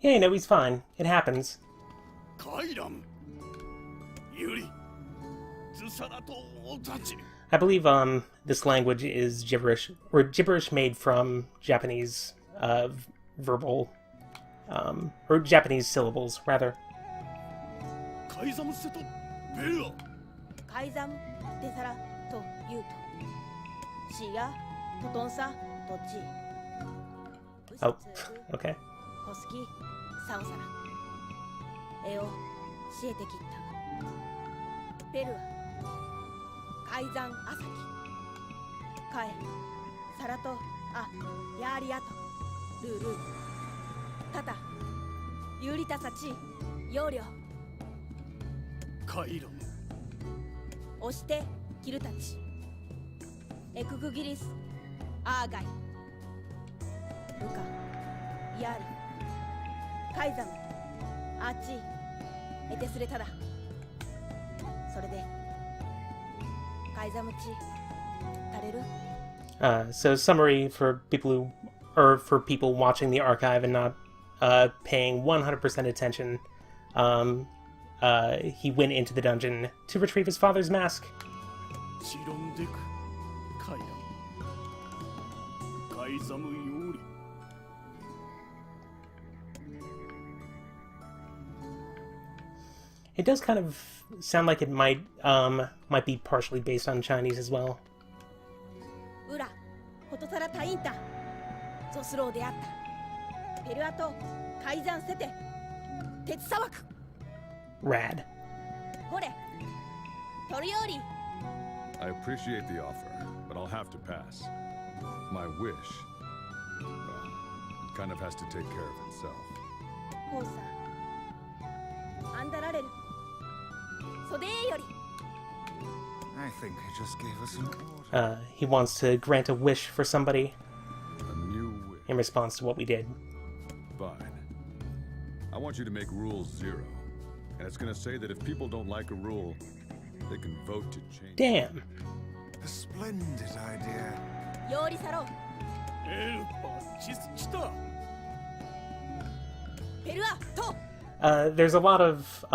Yeah, no, he's fine. It happens. I believe this language is gibberish, or gibberish made from Japanese verbal, or Japanese syllables, rather. 改ざむでさらと言うとしやととんさとち Oh, okay. こすきさおさらえをしえてきったペルは改ざんあさきかえさらとあやりあとルールーたたゆりたさち要領カイロン押してキルたちエクグギリスアーガイルカヤリカイザムアーチエテスレタだそれでカイザムチタレル So summary for people who, or for people watching the archive and not paying 100% attention. He went into the dungeon to retrieve his father's mask. It does kind of sound like it might be partially based on Chinese as well. Rad. I appreciate the offer, but I'll have to pass. My wish, well, it kind of has to take care of itself. I think I just gave us an order. He wants to grant a wish for somebody A new wish. in response to what we did. Fine. I want you to make rule 0. And it's gonna say that if people don't like a rule, they can vote to change it. Damn. A splendid idea. There's a lot of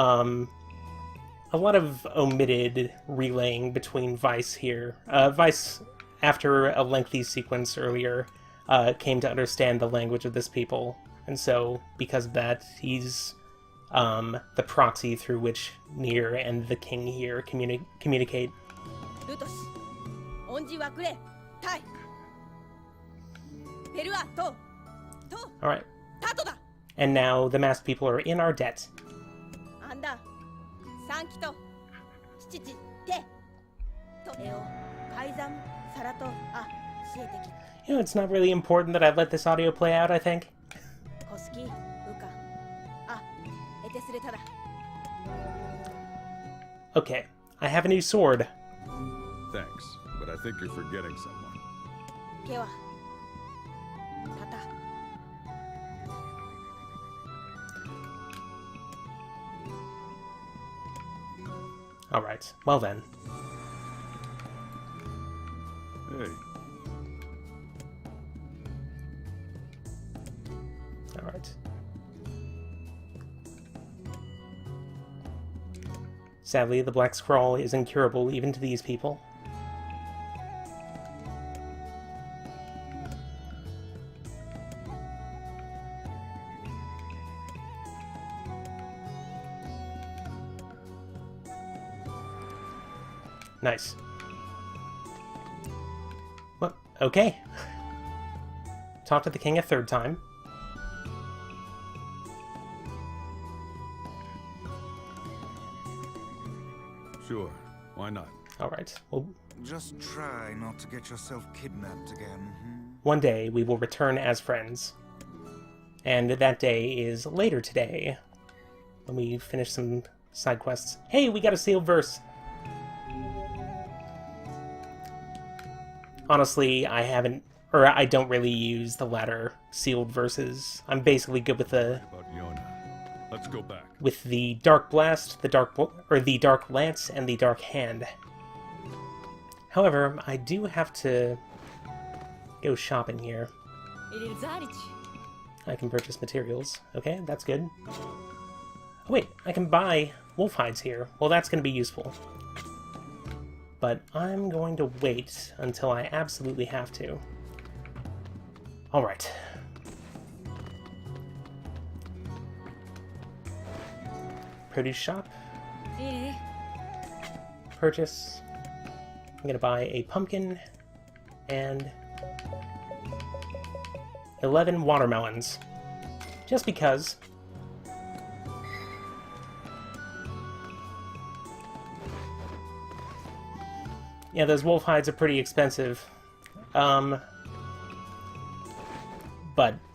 omitted relaying between Vice here. Vice, after a lengthy sequence earlier, came to understand the language of this people, and so because of that, he's the proxy through which NieR and the king here communicate. Alright. And now the masked people are in our debt. You know, it's not really important that I let this audio play out, I think. Okay, I have a new sword. Thanks, but I think you're forgetting someone. Alright, well then. Hey. Alright. Sadly, the Black Scrawl is incurable even to these people. Nice. What? Okay. Talk to the king a third time. Sure, why not? Alright, well, Just try not to get yourself kidnapped again. one day we will return as friends. And that day is later today, when we finish some side quests. Hey, we got a sealed verse! Honestly, I don't really use the latter sealed verses. I'm basically good with the About Yona. Let's go back. with the Dark Blast, the Dark Lance, and the Dark Hand. However, I do have to go shopping here. I can purchase materials. Okay, that's good. Oh wait, I can buy wolf hides here. Well, that's going to be useful. But I'm going to wait until I absolutely have to. Alright. Produce shop. Purchase. I'm going to buy a pumpkin and 11 watermelons. Just because. Yeah, those wolf hides are pretty expensive. But,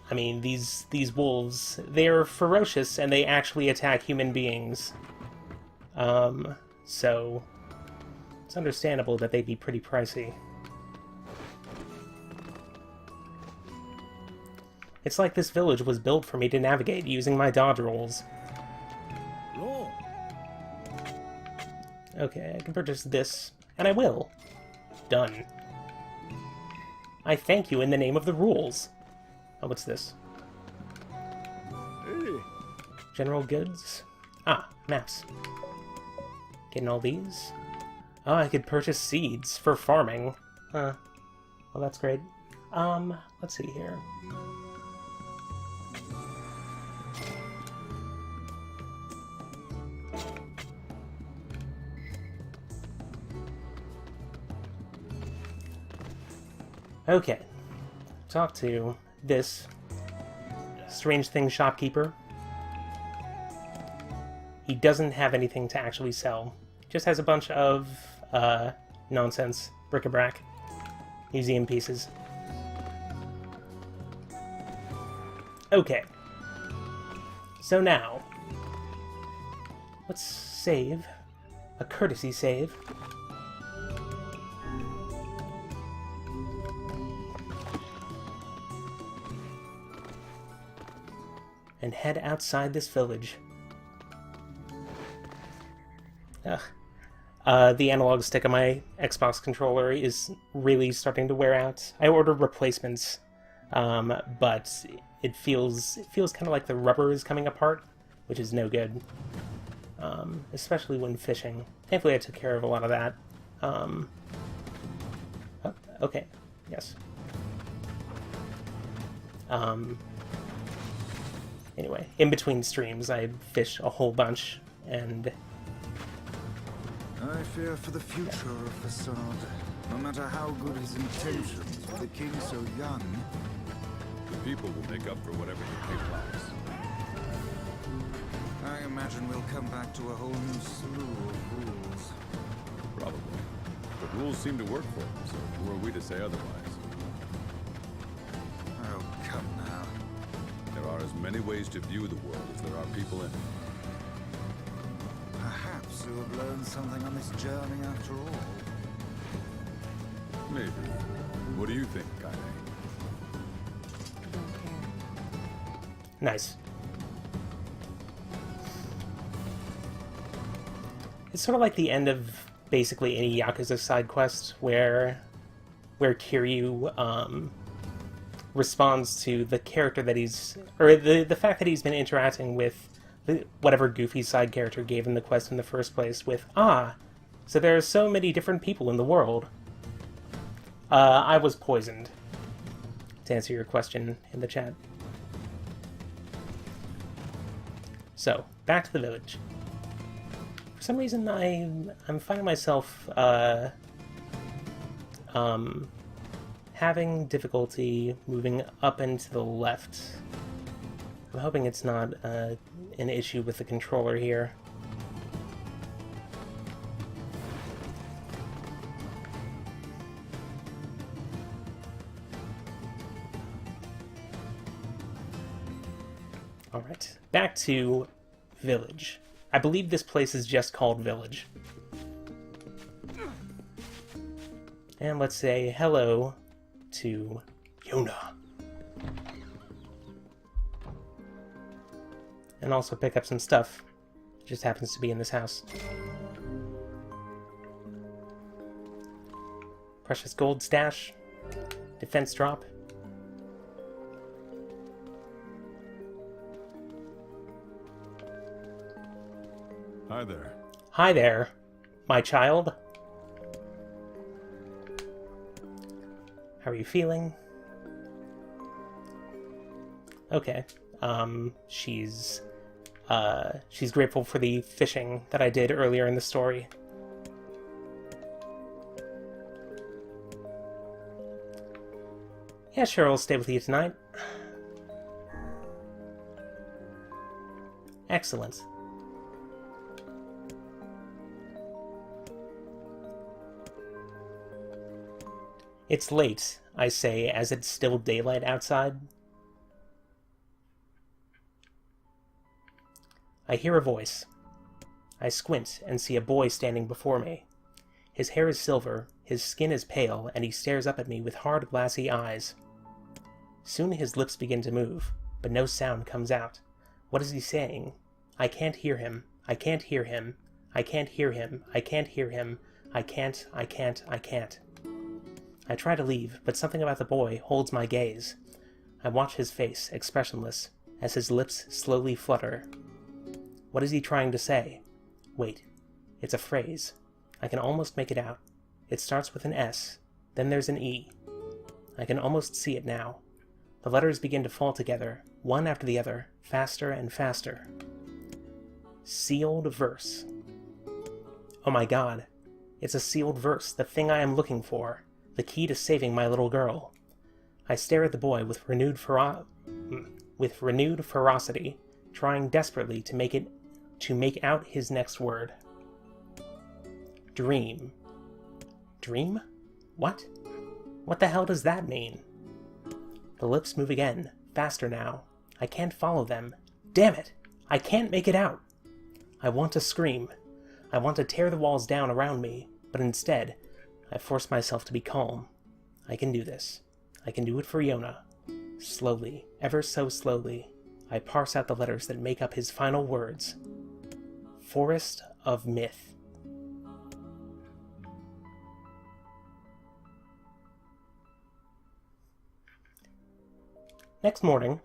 I mean, these wolves, they're ferocious and they actually attack human beings. So it's understandable that they'd be pretty pricey. It's like this village was built for me to navigate using my dodge rolls. Roll. Okay, I can purchase this, and I will. Done. I thank you in the name of the rules. Oh, what's this? Hey. General goods? Ah, maps. Getting all these? Oh, I could purchase seeds for farming. Well, that's great. Let's see here. Okay. Talk to this strange thing shopkeeper. He doesn't have anything to actually sell. Just has a bunch of nonsense, bric-a-brac, museum pieces. Okay. So now, let's save. A courtesy save. And head outside this village. Ugh. The analog stick on my Xbox controller is really starting to wear out. I ordered replacements, but it feels kind of like the rubber is coming apart, which is no good, especially when fishing. Thankfully, I took care of a lot of that. Oh, okay, yes. Anyway, in between streams, I fish a whole bunch, and I fear for the future of Facade. No matter how good his intentions, with the king so young. The people will make up for whatever the king allows. I imagine we'll come back to a whole new slew of rules. Probably. But rules seem to work for him, so who are we to say otherwise? Oh, come now. There are as many ways to view the world as there are people in it. Perhaps you have learned something on this journey after all. Maybe. What do you think, Kaine? nice. It's sort of like the end of basically any Yakuza side quest where Kiryu responds to the character that he's, or the fact that he's been interacting with whatever goofy side character gave him the quest in the first place with, so there are so many different people in the world. I was poisoned, to answer your question in the chat. So, back to the village. For some reason, I'm finding myself having difficulty moving up and to the left. I'm hoping it's not an issue with the controller here. Alright, back to Village. I believe this place is just called Village. And let's say hello to Yuna. And also pick up some stuff. It just happens to be in this house. Precious gold stash. Defense drop. Hi there. Hi there, my child. How are you feeling? Okay. She's grateful for the fishing that I did earlier in the story. Yeah, sure, I'll stay with you tonight. Excellent. It's late, I say, as it's still daylight outside. I hear a voice. I squint and see a boy standing before me. His hair is silver, his skin is pale, and he stares up at me with hard, glassy eyes. Soon his lips begin to move, but no sound comes out. What is he saying? I can't hear him. I can't hear him. I can't hear him. I can't hear him. I can't. I try to leave, but something about the boy holds my gaze. I watch his face, expressionless, as his lips slowly flutter. What is he trying to say? Wait. It's a phrase. I can almost make it out. It starts with an S. Then there's an E. I can almost see it now. The letters begin to fall together, one after the other, faster and faster. Sealed verse. Oh my god. It's a sealed verse, the thing I am looking for. The key to saving my little girl. I stare at the boy with renewed ferocity, trying desperately to make out his next word. Dream. Dream? What? What the hell does that mean? The lips move again, faster now. I can't follow them. Damn it! I can't make it out! I want to scream. I want to tear the walls down around me, but instead, I force myself to be calm. I can do this. I can do it for Yona. Slowly, ever so slowly, I parse out the letters that make up his final words. Forest of Myth. Next morning,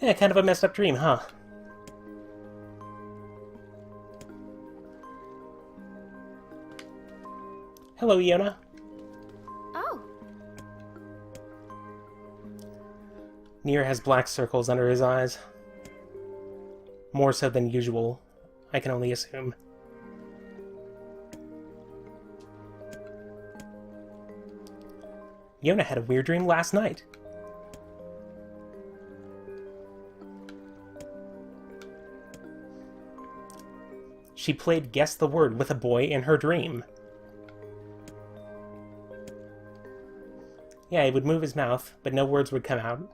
yeah, kind of a messed up dream, huh? Hello, Yona. Oh, NieR has black circles under his eyes. More so than usual, I can only assume. Yona had a weird dream last night. She played Guess the Word with a boy in her dream. Yeah, he would move his mouth, but no words would come out,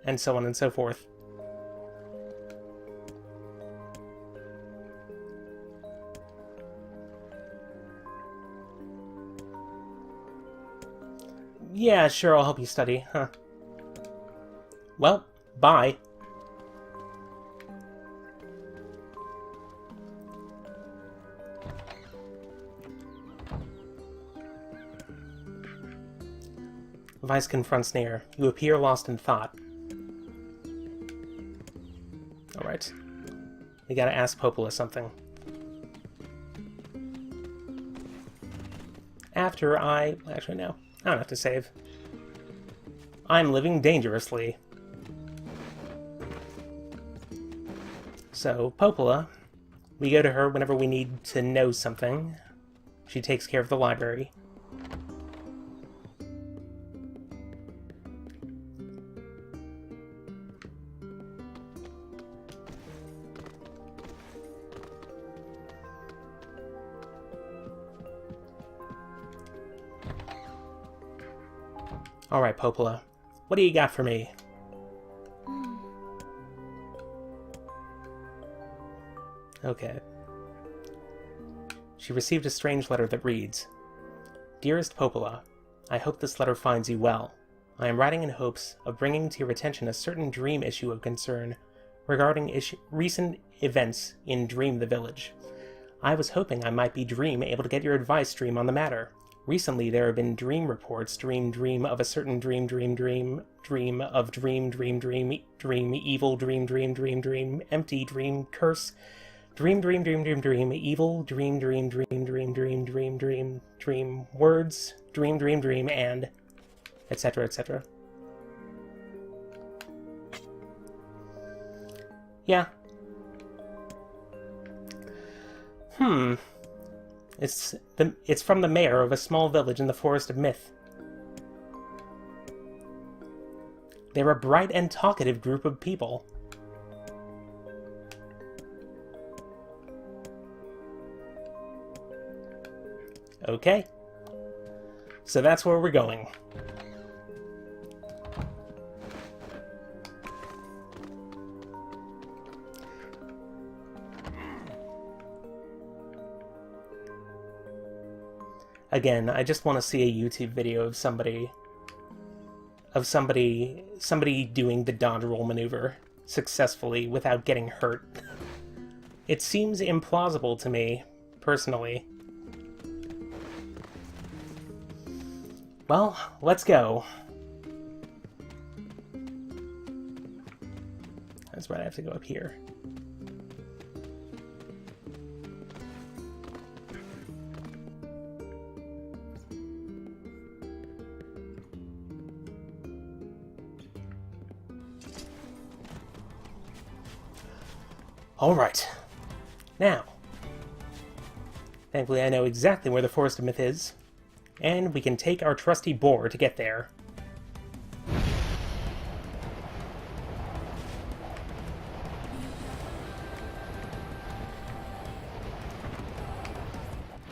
and so on and so forth. Yeah, sure, I'll help you study, huh? Well, bye. Vice confronts NieR. You appear lost in thought. Alright. We gotta ask Popola something. After actually, no. I don't have to save. I'm living dangerously. So, Popola. We go to her whenever we need to know something. She takes care of the library. Alright, Popola. What do you got for me? Okay. She received a strange letter that reads, Dearest Popola, I hope this letter finds you well. I am writing in hopes of bringing to your attention a certain dream issue of concern regarding recent events in Dream the Village. I was hoping I might be able to get your advice, Dream, on the matter. Recently, there have been dream reports, dream of a certain dream of dream, evil dream, empty dream, curse, dream, evil dream, words, dream, and etc., etc. Yeah. It's from the mayor of a small village in the Forest of Myth. They're a bright and talkative group of people. Okay. So that's where we're going. Again, I just want to see a YouTube video of somebody doing the dodge roll maneuver successfully without getting hurt. It seems implausible to me, personally. Well, let's go. That's right, I have to go up here. Alright. Now, thankfully I know exactly where the Forest of Myth is, and we can take our trusty boar to get there.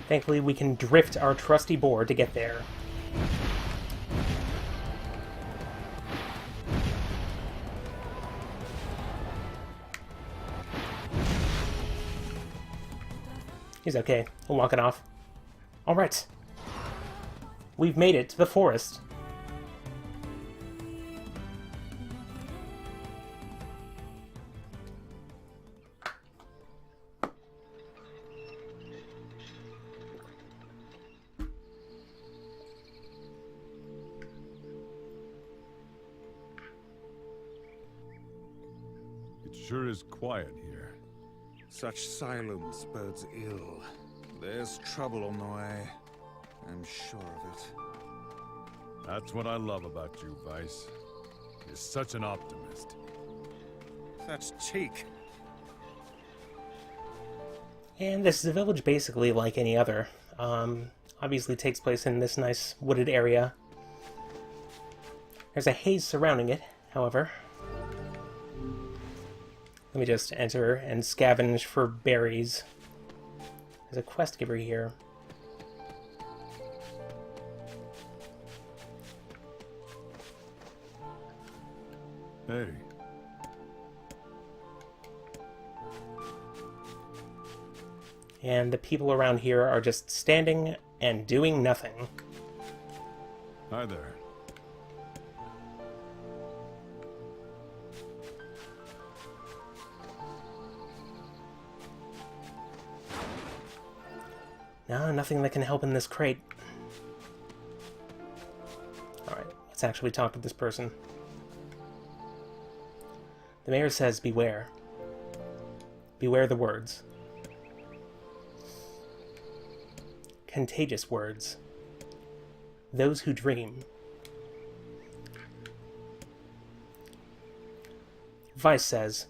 Thankfully we can drift our trusty boar to get there. He's okay. We'll walk it off. Alright. We've made it to the forest. It sure is quiet here. Such silence bodes ill. There's trouble on the way. I'm sure of it. That's what I love about you, Vice. You're such an optimist. That's cheek. And this is a village basically like any other. Obviously takes place in this nice wooded area. There's a haze surrounding it, however. Let me just enter and scavenge for berries. There's a quest giver here. Hey. And the people around here are just standing and doing nothing. Hi there. No, nothing that can help in this crate. Alright, let's actually talk to this person. The mayor says, beware. Beware the words. Contagious words. Those who dream. Vice says,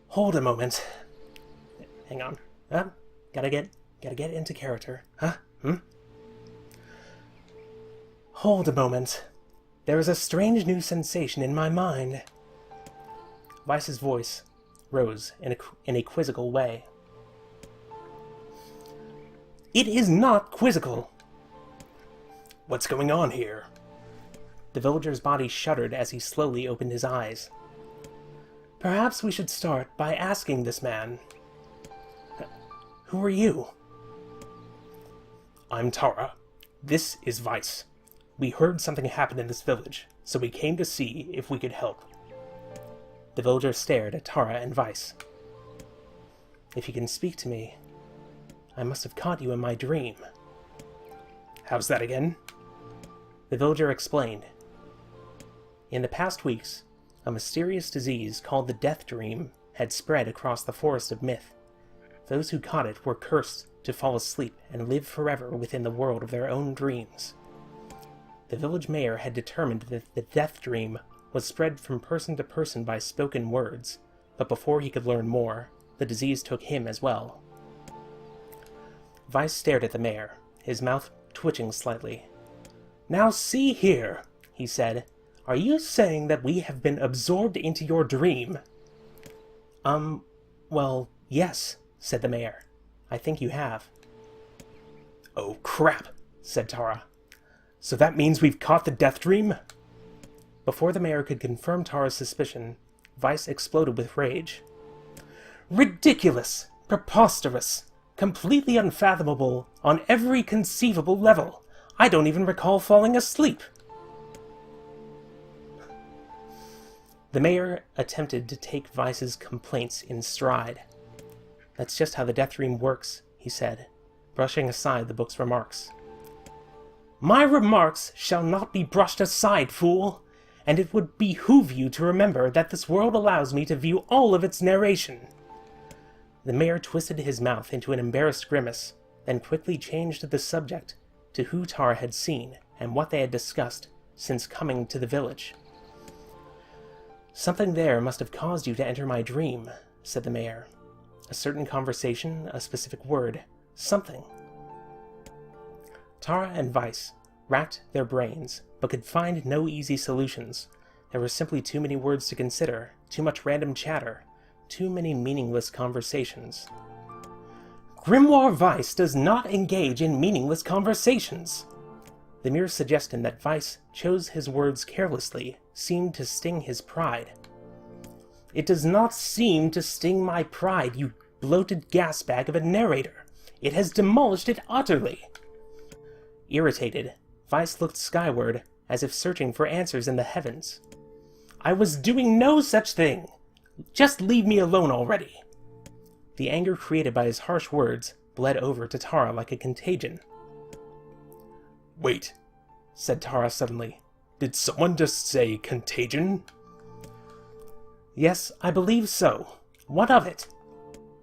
hold a moment. Hang on. Gotta get into character. Hold a moment. There is a strange new sensation in my mind. Vice's voice rose in a quizzical way. It is not quizzical. What's going on here? The villager's body shuddered as he slowly opened his eyes. Perhaps we should start by asking this man. Who are you? I'm Tara. This is Vice. We heard something happened in this village, so we came to see if we could help. The villager stared at Tara and Vice. If you can speak to me, I must have caught you in my dream. How's that again? The villager explained. In the past weeks, a mysterious disease called the Death Dream had spread across the forest of myth. Those who caught it were cursed to fall asleep and live forever within the world of their own dreams. The village mayor had determined that the Death Dream was spread from person to person by spoken words, but before he could learn more, the disease took him as well. Weiss stared at the mayor, his mouth twitching slightly. "Now see here," he said. "Are you saying that we have been absorbed into your dream?" Well, yes," said the mayor. "I think you have." "Oh, crap," said Tara. "So that means we've caught the Death Dream?" Before the mayor could confirm Tara's suspicion, Weiss exploded with rage. "Ridiculous! Preposterous! Completely unfathomable on every conceivable level! I don't even recall falling asleep!" The mayor attempted to take Weiss's complaints in stride. "That's just how the Death Dream works," he said, brushing aside the book's remarks. "My remarks shall not be brushed aside, fool! And it would behoove you to remember that this world allows me to view all of its narration." The mayor twisted his mouth into an embarrassed grimace, then quickly changed the subject to who Tara had seen and what they had discussed since coming to the village. "Something there must have caused you to enter my dream," said the mayor. "A certain conversation, a specific word, something." Tara and Weiss racked their brains, but could find no easy solutions. There were simply too many words to consider, too much random chatter, too many meaningless conversations. "Grimoire Weiss does not engage in meaningless conversations." The mere suggestion that Weiss chose his words carelessly seemed to sting his pride. "It does not seem to sting my pride, you bloated gasbag of a narrator. It has demolished it utterly." Irritated, Weiss looked skyward, as if searching for answers in the heavens. "I was doing no such thing! Just leave me alone already!" The anger created by his harsh words bled over to Tara like a contagion. "Wait," said Tara suddenly. "Did someone just say contagion?" "Yes, I believe so. What of it?"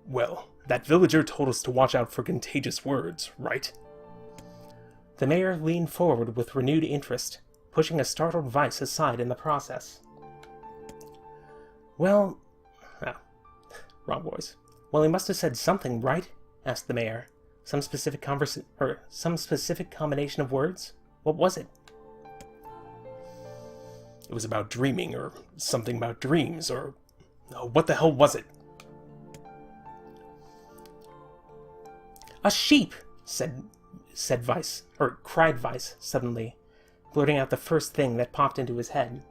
"Well, that villager told us to watch out for contagious words, right?" The mayor leaned forward with renewed interest, pushing a startled Weiss aside in the process. "Well... wrong voice. Well, he must have said something, right?" asked the mayor. Some specific combination of words? What was it?" "It was about dreaming, or something about dreams, or... oh, what the hell was it?" "A sheep!" cried Weiss suddenly, blurting out the first thing that popped into his head.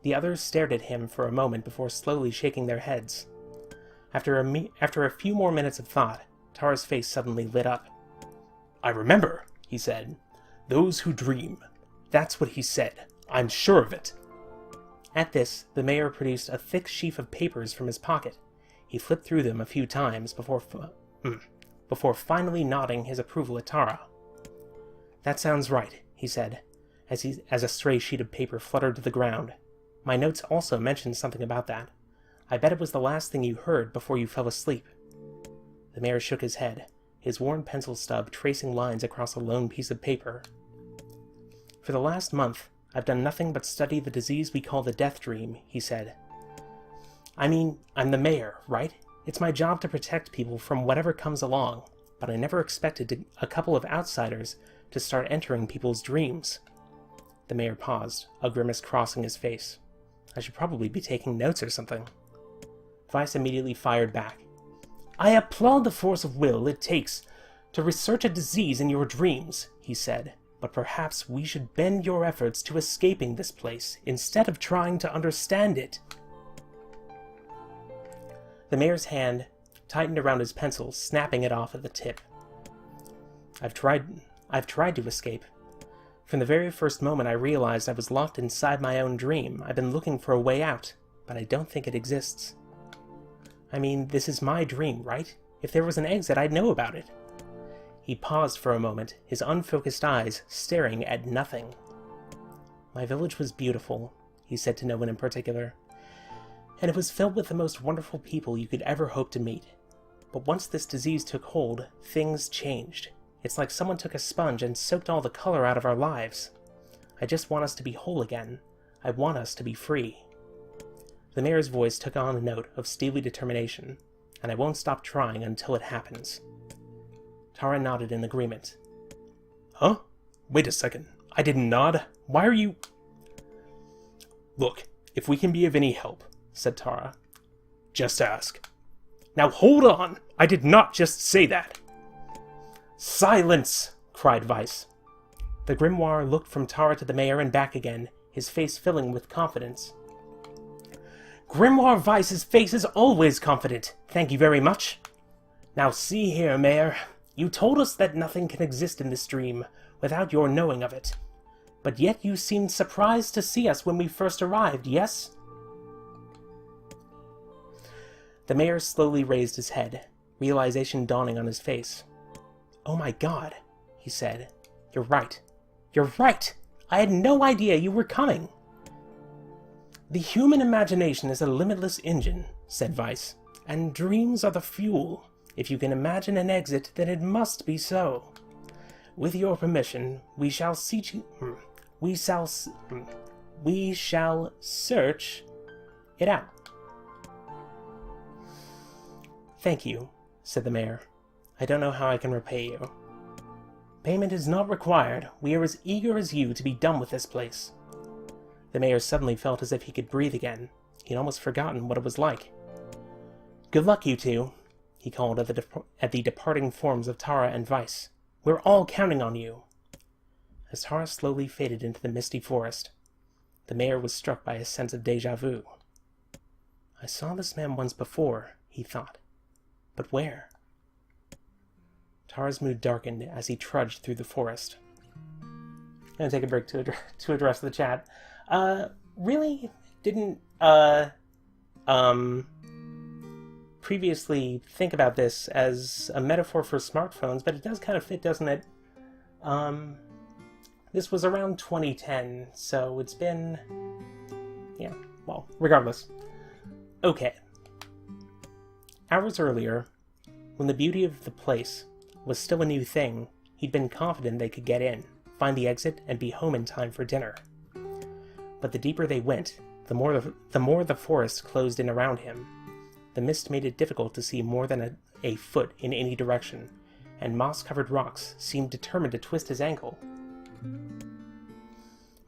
The others stared at him for a moment before slowly shaking their heads. After a few more minutes of thought, Tara's face suddenly lit up. "I remember," he said. "Those who dream. That's what he said. I'm sure of it." At this, the mayor produced a thick sheaf of papers from his pocket. He flipped through them a few times before finally nodding his approval at Tara. "That sounds right," he said, as a stray sheet of paper fluttered to the ground. "My notes also mentioned something about that. I bet it was the last thing you heard before you fell asleep." The mayor shook his head, his worn pencil stub tracing lines across a lone piece of paper. "For the last month, I've done nothing but study the disease we call the Death Dream," he said. "I mean, I'm the mayor, right? It's my job to protect people from whatever comes along, but I never expected a couple of outsiders to start entering people's dreams." The mayor paused, a grimace crossing his face. "I should probably be taking notes or something." Weiss immediately fired back. "I applaud the force of will it takes to research a disease in your dreams," he said, "but perhaps we should bend your efforts to escaping this place instead of trying to understand it." The mayor's hand tightened around his pencil, snapping it off at the tip. I've tried to escape. From the very first moment I realized I was locked inside my own dream, I've been looking for a way out, but I don't think it exists. I mean, this is my dream, right? If there was an exit, I'd know about it. He paused for a moment, his unfocused eyes staring at nothing. My village was beautiful, he said to no one in particular, and it was filled with the most wonderful people you could ever hope to meet. But once this disease took hold, things changed. It's like someone took a sponge and soaked all the color out of our lives. I just want us to be whole again. I want us to be free. The mayor's voice took on a note of steely determination, and I won't stop trying until it happens. Tara nodded in agreement. Huh? Wait a second. I didn't nod. Why are you... Look, if we can be of any help, said Tara, just ask. Now hold on! I did not just say that! Silence! Cried Weiss. The grimoire looked from Tara to the mayor and back again, his face filling with confidence. Grimoire Weiss's face is always confident, thank you very much. Now see here, Mayor. You told us that nothing can exist in this dream without your knowing of it. But yet you seemed surprised to see us when we first arrived, yes? The mayor slowly raised his head, realization dawning on his face. Oh my god, he said. You're right. You're right! I had no idea you were coming! The human imagination is a limitless engine, said Weiss, and dreams are the fuel. If you can imagine an exit, then it must be so. With your permission, we shall search it out. Thank you, said the mayor. I don't know how I can repay you. Payment is not required. We are as eager as you to be done with this place. The mayor suddenly felt as if he could breathe again. He'd almost forgotten what it was like. Good luck, you two, he called at the departing forms of Tara and Weiss. We're all counting on you. As Tara slowly faded into the misty forest, the mayor was struck by a sense of déjà vu. I saw this man once before, he thought. But where? Tara's mood darkened as he trudged through the forest. I'm going to take a break to address the chat. Really didn't previously think about this as a metaphor for smartphones, but it does kind of fit, doesn't it? This was around 2010, so it's been... yeah, well, regardless. Okay. Hours earlier, when the beauty of the place was still a new thing, he'd been confident they could get in, find the exit, and be home in time for dinner. But the deeper they went, the more the forest closed in around him. The mist made it difficult to see more than a foot in any direction, and moss-covered rocks seemed determined to twist his ankle.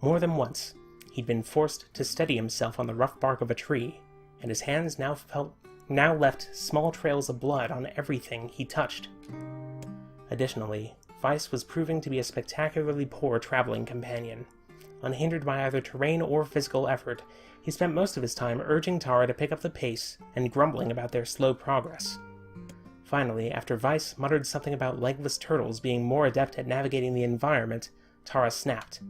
More than once, he'd been forced to steady himself on the rough bark of a tree, and his hands now left small trails of blood on everything he touched. Additionally, Weiss was proving to be a spectacularly poor traveling companion. Unhindered by either terrain or physical effort, he spent most of his time urging Tara to pick up the pace and grumbling about their slow progress. Finally, after Weiss muttered something about legless turtles being more adept at navigating the environment, Tara snapped.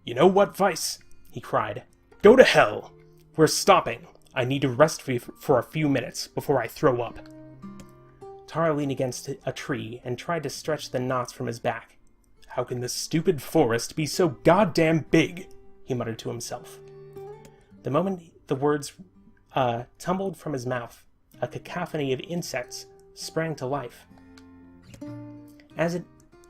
You know what, Weiss? He cried. Go to hell! We're stopping. I need to rest for a few minutes before I throw up. Tara leaned against a tree and tried to stretch the knots from his back. How can this stupid forest be so goddamn big? He muttered to himself. The moment the words tumbled from his mouth, a cacophony of insects sprang to life. As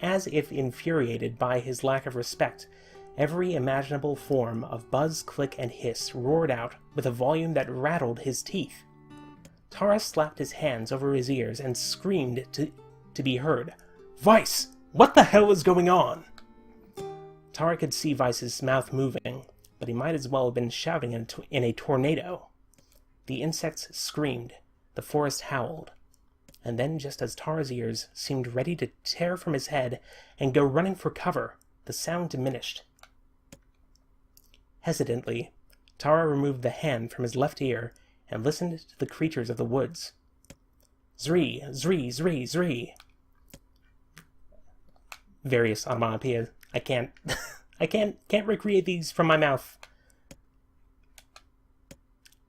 if infuriated by his lack of respect, every imaginable form of buzz, click, and hiss roared out with a volume that rattled his teeth. Tara slapped his hands over his ears and screamed to be heard. Weiss! What the hell is going on? Tara could see Weiss's mouth moving, but he might as well have been shouting in a tornado. The insects screamed, the forest howled, and then just as Tara's ears seemed ready to tear from his head and go running for cover, the sound diminished. Hesitantly, Tara removed the hand from his left ear and listened to the creatures of the woods. Zree, zree, zree, zree. Various onomatopoeias. I can't recreate these from my mouth.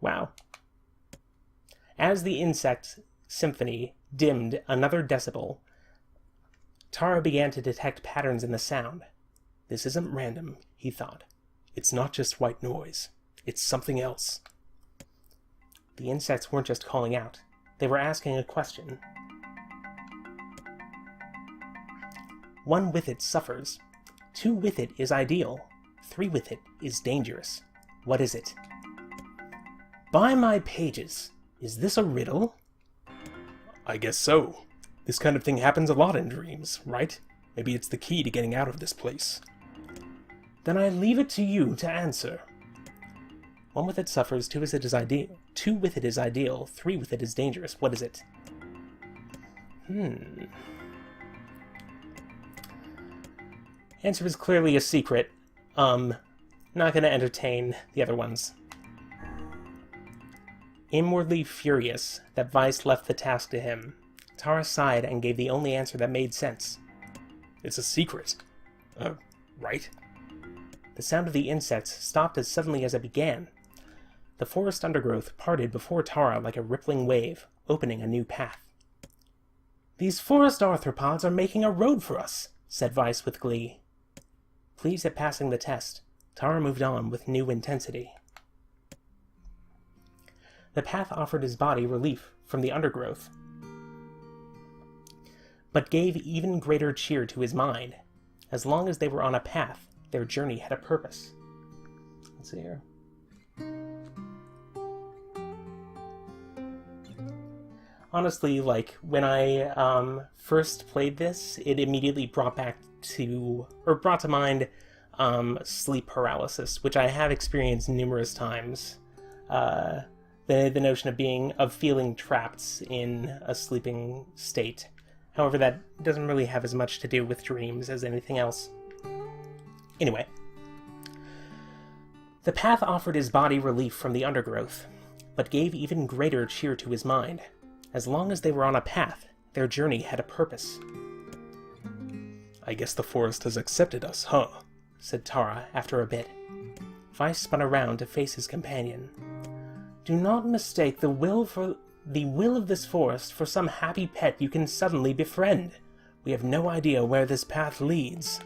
Wow. As the insect symphony dimmed another decibel, Tara began to detect patterns in the sound. This isn't random, he thought. It's not just white noise. It's something else. The insects weren't just calling out. They were asking a question. One with it suffers. Two with it is ideal. Three with it is dangerous. What is it? By my pages, is this a riddle? I guess so. This kind of thing happens a lot in dreams, right? Maybe it's the key to getting out of this place. Then I leave it to you to answer. One with it suffers, two with it is ideal. Two with it is ideal, three with it is dangerous. What is it? Answer is clearly a secret. Not gonna entertain the other ones. Inwardly furious that Weiss left the task to him, Tara sighed and gave the only answer that made sense. It's a secret. Right? The sound of the insects stopped as suddenly as it began. The forest undergrowth parted before Tara like a rippling wave, opening a new path. These forest arthropods are making a road for us, said Weiss with glee. Pleased at passing the test, Tara moved on with new intensity. The path offered his body relief from the undergrowth, but gave even greater cheer to his mind. As long as they were on a path, their journey had a purpose. Let's see here. Honestly, like, when I first played this, it immediately brought to mind sleep paralysis, which I have experienced numerous times. The notion of feeling trapped in a sleeping state. However, that doesn't really have as much to do with dreams as anything else. Anyway. The path offered his body relief from the undergrowth, but gave even greater cheer to his mind. As long as they were on a path, their journey had a purpose. I guess the forest has accepted us, huh? Said Tara after a bit. Weiss spun around to face his companion. Do not mistake the will of this forest for some happy pet you can suddenly befriend. We have no idea where this path leads.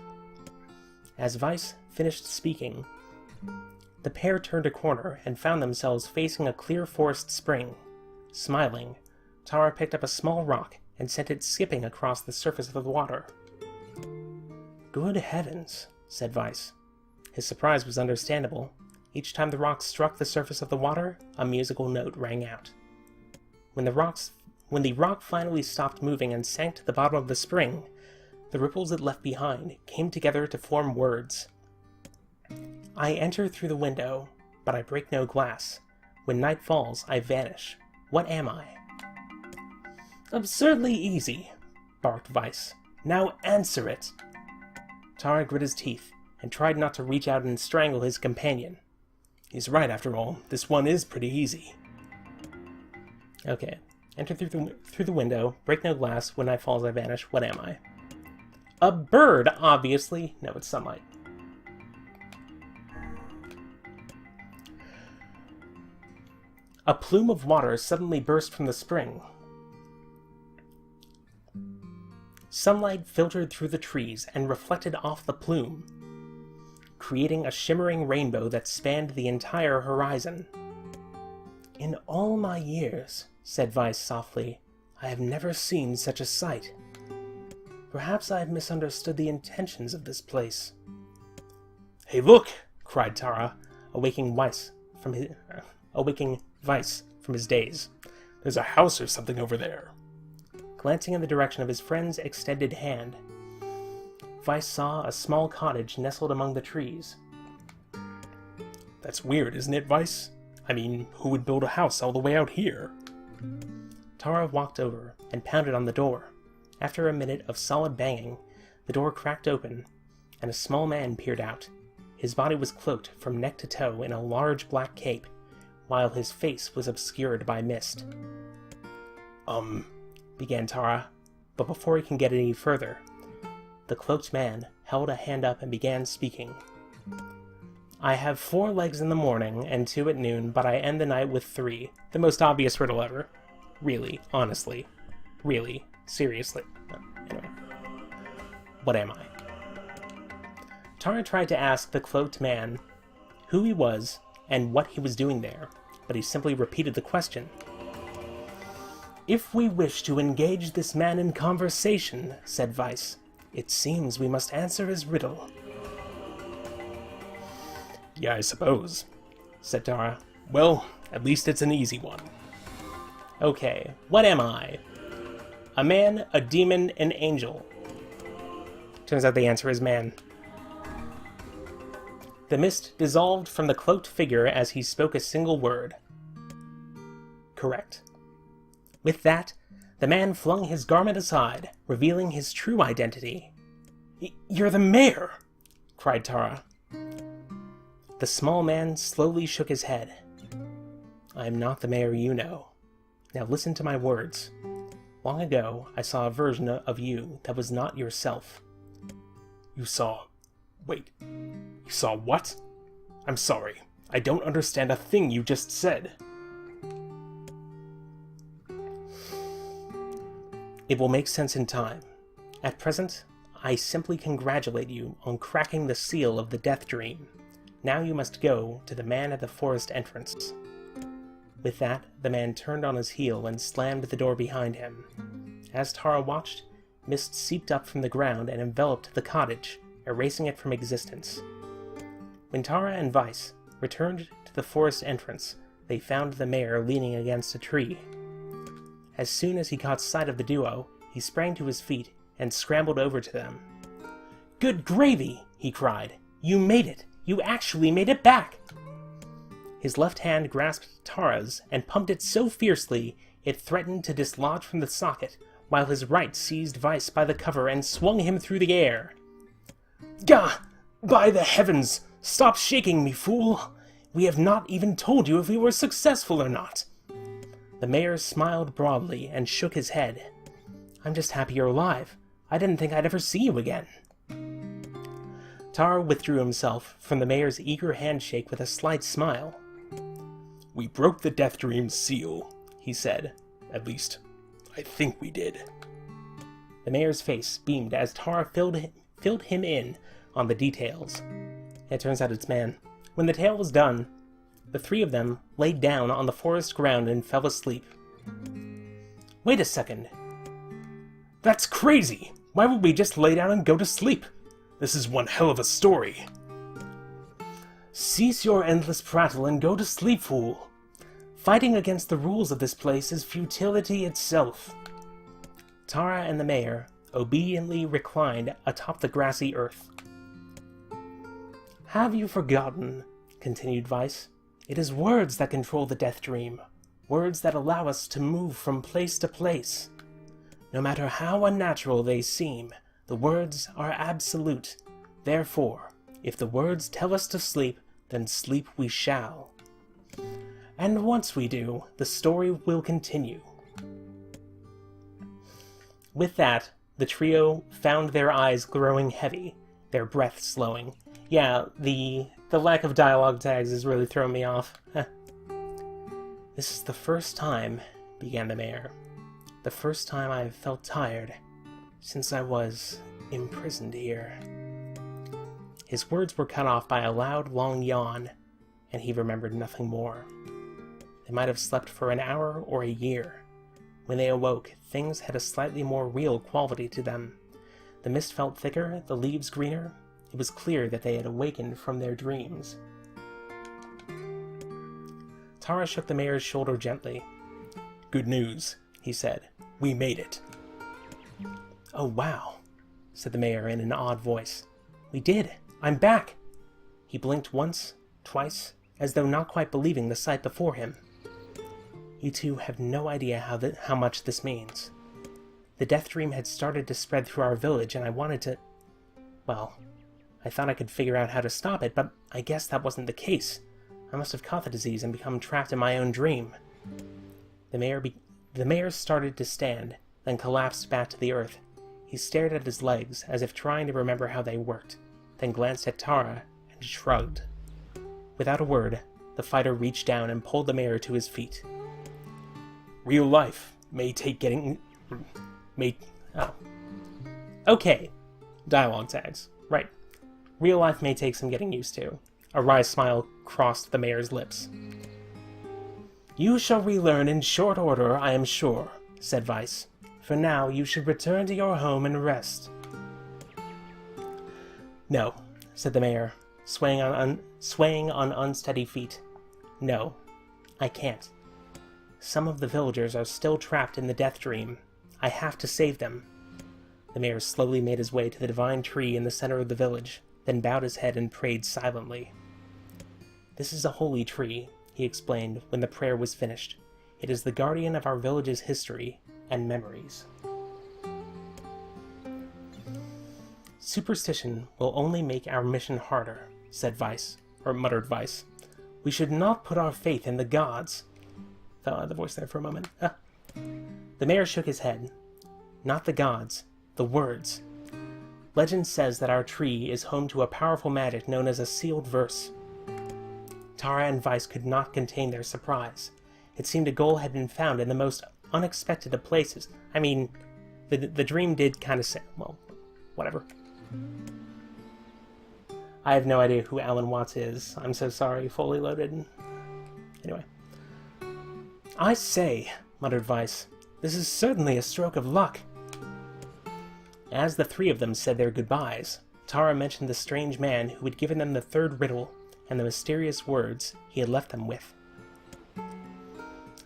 As Weiss finished speaking, the pair turned a corner and found themselves facing a clear forest spring. Smiling, Tara picked up a small rock and sent it skipping across the surface of the water. Good heavens, said Weiss. His surprise was understandable. Each time the rock struck the surface of the water, a musical note rang out. When the rock finally stopped moving and sank to the bottom of the spring, the ripples it left behind came together to form words. I enter through the window, but I break no glass. When night falls, I vanish. What am I? Absurdly easy, barked Weiss. Now answer it! Tara grit his teeth and tried not to reach out and strangle his companion. He's right, after all. This one is pretty easy. Okay. Enter through the window, break no glass, when night falls I vanish. What am I? A bird, obviously. No, it's sunlight. A plume of water suddenly burst from the spring. Sunlight filtered through the trees and reflected off the plume, creating a shimmering rainbow that spanned the entire horizon. In all my years, said Weiss softly, I have never seen such a sight. Perhaps I have misunderstood the intentions of this place. Hey, look! Cried Tara, awaking Weiss from his daze. There's a house or something over there. Glancing in the direction of his friend's extended hand, Weiss saw a small cottage nestled among the trees. That's weird, isn't it, Weiss? I mean, who would build a house all the way out here? Tara walked over and pounded on the door. After a minute of solid banging, the door cracked open, and a small man peered out. His body was cloaked from neck to toe in a large black cape, while his face was obscured by mist. Began Tara, but before he can get any further, the cloaked man held a hand up and began speaking. I have 4 legs in the morning and 2 at noon, but I end the night with 3. The most obvious riddle ever. Really, honestly. Really, seriously. Anyway. What am I? Tara tried to ask the cloaked man who he was and what he was doing there, but he simply repeated the question. If we wish to engage this man in conversation, said Weiss, it seems we must answer his riddle. Yeah, I suppose, said Tara. Well, at least it's an easy one. Okay, what am I? A man, a demon, an angel. Turns out the answer is man. The mist dissolved from the cloaked figure as he spoke a single word. Correct. With that, the man flung his garment aside, revealing his true identity. You're the mayor! Cried Tara. The small man slowly shook his head. I am not the mayor you know. Now listen to my words. Long ago, I saw a version of you that was not yourself. You saw... Wait. You saw what? I'm sorry. I don't understand a thing you just said. It will make sense in time. At present, I simply congratulate you on cracking the seal of the Death Dream. Now you must go to the man at the forest entrance. With that, the man turned on his heel and slammed the door behind him. As Tara watched, mist seeped up from the ground and enveloped the cottage, erasing it from existence. When Tara and Weiss returned to the forest entrance, they found the mayor leaning against a tree. As soon as he caught sight of the duo, he sprang to his feet and scrambled over to them. Good gravy! He cried. You made it! You actually made it back! His left hand grasped Tara's and pumped it so fiercely it threatened to dislodge from the socket, while his right seized Weiss by the cover and swung him through the air. Gah! By the heavens! Stop shaking me, fool! We have not even told you if we were successful or not! The mayor smiled broadly and shook his head. I'm just happy you're alive. I didn't think I'd ever see you again. Tara withdrew himself from the mayor's eager handshake with a slight smile. We broke the Death Dream's seal, he said. At least, I think we did. The mayor's face beamed as Tara filled him in on the details. It turns out it's man. When the tale was done, the three of them laid down on the forest ground and fell asleep. Wait a second. That's crazy! Why would we just lay down and go to sleep? This is one hell of a story. Cease your endless prattle and go to sleep, fool. Fighting against the rules of this place is futility itself. Tara and the mayor obediently reclined atop the grassy earth. Have you forgotten, continued Weiss, it is words that control the Death Dream, words that allow us to move from place to place. No matter how unnatural they seem, the words are absolute. Therefore, if the words tell us to sleep, then sleep we shall. And once we do, the story will continue. With that, the trio found their eyes growing heavy, their breath slowing. Yeah, the lack of dialogue tags is really throwing me off. This is the first time, began the mayor. The first time I have felt tired since I was imprisoned here. His words were cut off by a loud, long yawn, and he remembered nothing more. They might have slept for an hour or a year. When they awoke, things had a slightly more real quality to them. The mist felt thicker, the leaves greener. It was clear that they had awakened from their dreams. Tara shook the mayor's shoulder gently. Good news, he said. We made it. Oh, wow, said the mayor in an odd voice. We did. I'm back. He blinked once, twice, as though not quite believing the sight before him. You two have no idea how much this means. The Death Dream had started to spread through our village, and I wanted to... Well, I thought I could figure out how to stop it, but I guess that wasn't the case. I must have caught the disease and become trapped in my own dream. The mayor started to stand, then collapsed back to the earth. He stared at his legs, as if trying to remember how they worked, then glanced at Tara and shrugged. Without a word, the fighter reached down and pulled the mayor to his feet. Real life may take getting... Oh. Okay. Dialogue tags. Right. Real life may take some getting used to. A wry smile crossed the mayor's lips. You shall relearn in short order, I am sure, said Vice. For now, you should return to your home and rest. No, said the mayor, swaying on unsteady feet. No, I can't. Some of the villagers are still trapped in the death dream. I have to save them. The mayor slowly made his way to the divine tree in the center of the village, then bowed his head and prayed silently. This is a holy tree, he explained when the prayer was finished. It is the guardian of our village's history and memories. Superstition will only make our mission harder, said Vice, or muttered Vice. We should not put our faith in the gods. Fell out of the voice there for a moment. The mayor shook his head. Not the gods, the words. Legend says that our tree is home to a powerful magic known as a sealed verse. Tara and Vice could not contain their surprise. It seemed a goal had been found in the most unexpected of places. I mean, the dream did kind of say, well, whatever. I have no idea who Alan Watts is. I'm so sorry, fully loaded. Anyway. I say, muttered Vice, this is certainly a stroke of luck. As the three of them said their goodbyes, Tara mentioned the strange man who had given them the third riddle and the mysterious words he had left them with.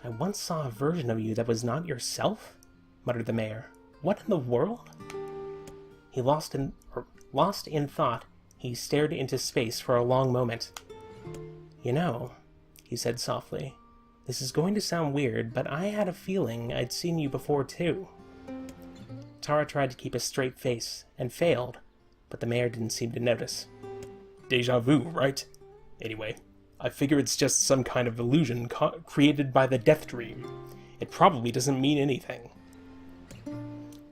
I once saw a version of you that was not yourself, muttered the mayor. What in the world? He lost in thought, he stared into space for a long moment. You know, he said softly, this is going to sound weird, but I had a feeling I'd seen you before too. Tara tried to keep a straight face, and failed, but the mayor didn't seem to notice. Deja vu, right? Anyway, I figure it's just some kind of illusion created by the death dream. It probably doesn't mean anything.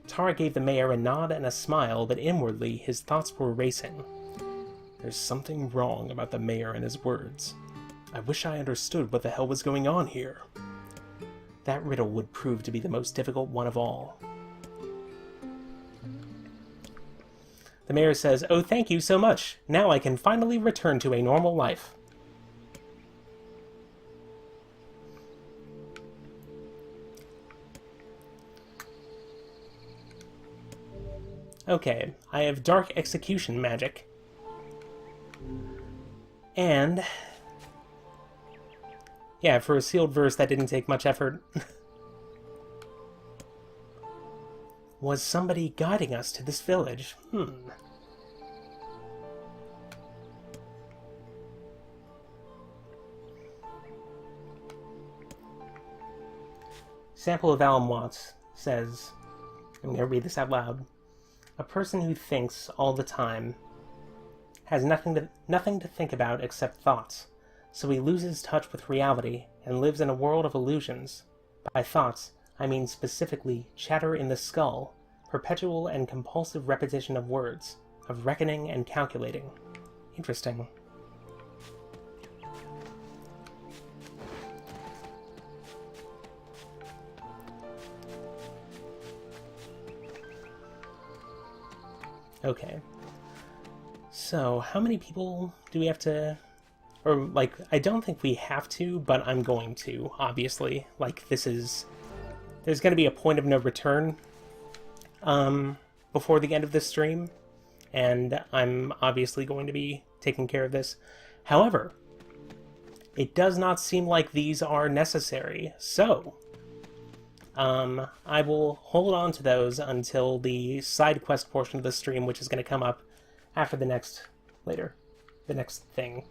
Tara gave the mayor a nod and a smile, but inwardly his thoughts were racing. There's something wrong about the mayor and his words. I wish I understood what the hell was going on here. That riddle would prove to be the most difficult one of all. The mayor says, "Oh, thank you so much. Now I can finally return to a normal life." Okay, I have Dark Execution magic. And yeah, for a sealed verse that didn't take much effort. Was somebody guiding us to this village? Sample of Alan Watts says, I'm going to read this out loud. A person who thinks all the time has nothing to think about except thoughts, so he loses touch with reality and lives in a world of illusions. By thoughts, I mean specifically chatter in the skull, perpetual and compulsive repetition of words, of reckoning and calculating. Interesting. Okay. So, how many people do we have to... Or, like, I don't think we have to, but I'm going to, obviously. Like, this is... There's going to be a point of no return before the end of this stream, and I'm obviously going to be taking care of this. However, it does not seem like these are necessary, so I will hold on to those until the side quest portion of the stream, which is going to come up after the next thing.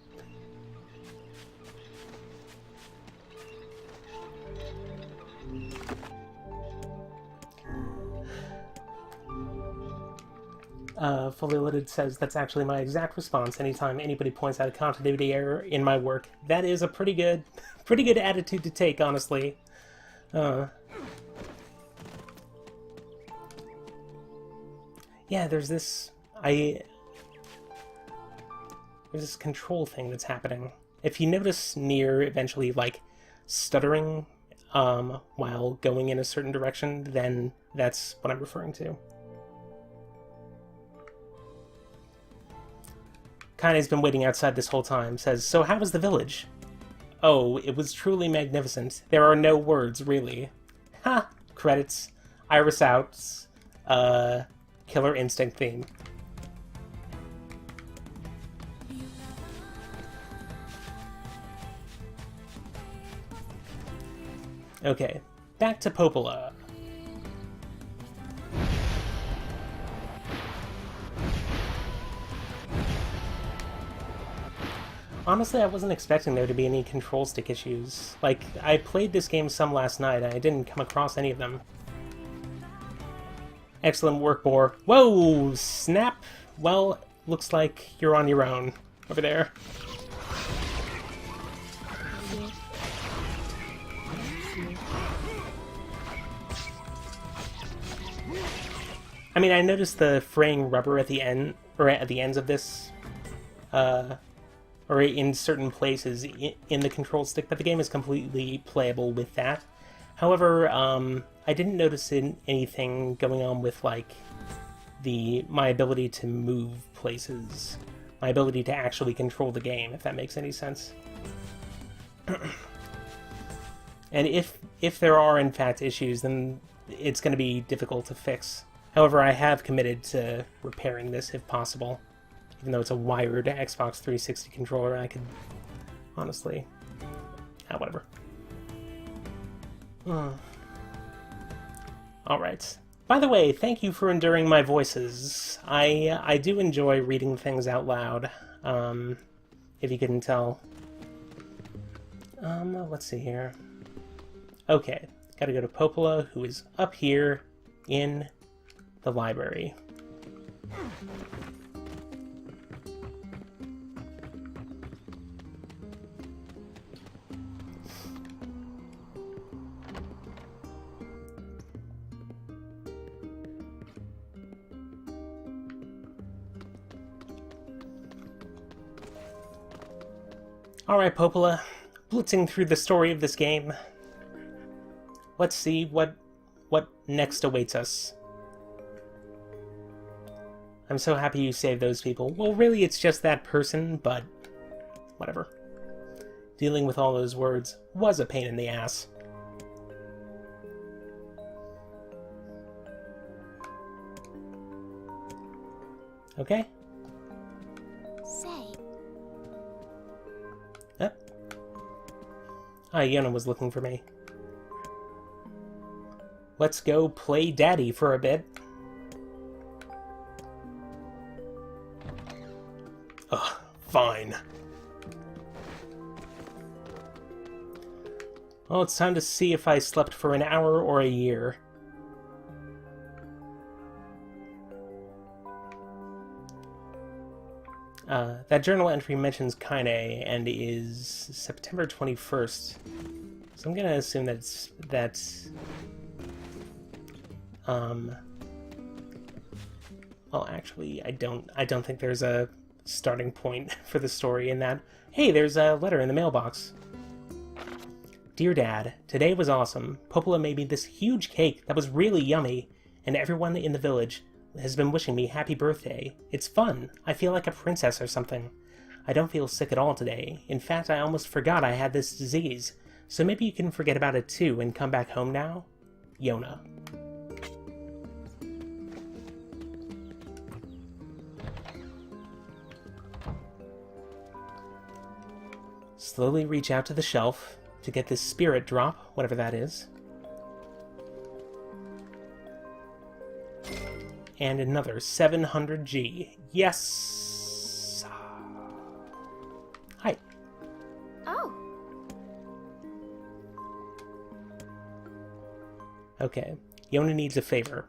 Fully Loaded says that's actually my exact response anytime anybody points out a continuity error in my work. That is a pretty good attitude to take, honestly. Yeah, there's this control thing that's happening. If you notice NieR eventually, like, stuttering while going in a certain direction, then that's what I'm referring to. Kane's been waiting outside this whole time, says, "So how was the village?" "Oh, it was truly magnificent. There are no words, really." Ha! Credits. Iris Out's, Killer Instinct theme. Okay, back to Popola. Honestly, I wasn't expecting there to be any control stick issues. Like, I played this game some last night, and I didn't come across any of them. Excellent work, Boar. Whoa! Snap! Well, looks like you're on your own over there. I mean, I noticed the fraying rubber at the end, or at the ends of this, or in certain places in the control stick, but the game is completely playable with that. However, I didn't notice anything going on with, like, my ability to move places. My ability to actually control the game, if that makes any sense. And if there are, in fact, issues, then it's going to be difficult to fix. However, I have committed to repairing this if possible. Even though it's a wired Xbox 360 controller, I could honestly... whatever. Alright. By the way, thank you for enduring my voices. I do enjoy reading things out loud, if you couldn't tell. Let's see here. Okay, gotta go to Popola, who is up here in the library. Alright, Popola, blitzing through the story of this game. Let's see what next awaits us. I'm so happy you saved those people. Well, really, it's just that person, but whatever. Dealing with all those words was a pain in the ass. Okay. Say. Yep. Yona was looking for me. Let's go play daddy for a bit. Ugh, fine. Well, it's time to see if I slept for an hour or a year. That journal entry mentions Kane and is September 21st. So I'm gonna assume that's well, actually, I don't think there's a starting point for the story in that. Hey, there's a letter in the mailbox. Dear Dad, today was awesome. Popola made me this huge cake that was really yummy, and everyone in the village has been wishing me happy birthday. It's fun. I feel like a princess or something. I don't feel sick at all today. In fact, I almost forgot I had this disease. So maybe you can forget about it too and come back home now? Yona. Slowly reach out to the shelf to get this spirit drop, whatever that is. And another 700G. Yes! Hi. Oh. Okay, Yona needs a favor.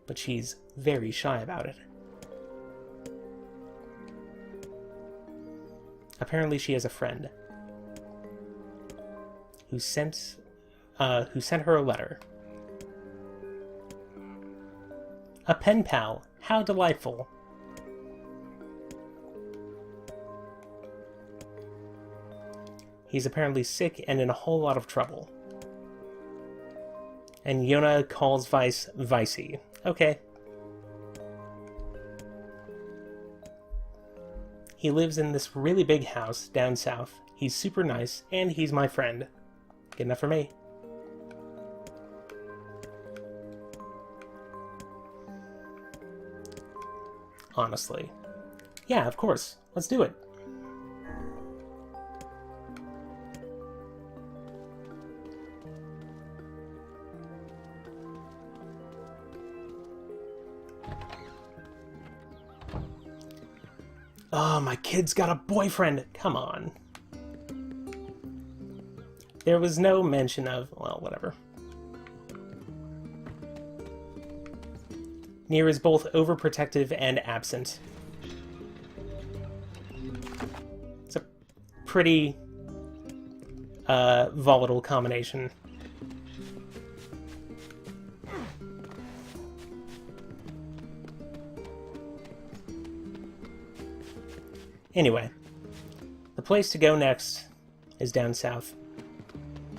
But she's very shy about it. Apparently she has a friend who sent her a letter. A pen pal. How delightful. He's apparently sick and in a whole lot of trouble. And Yona calls Vice Vicey. Okay. He lives in this really big house down south. He's super nice, and he's my friend. Good enough for me. Honestly. Yeah, of course. Let's do it. Oh, my kid's got a boyfriend! Come on. There was no mention of... well, whatever. NieR is both overprotective and absent. It's a pretty volatile combination. Anyway, the place to go next is down south.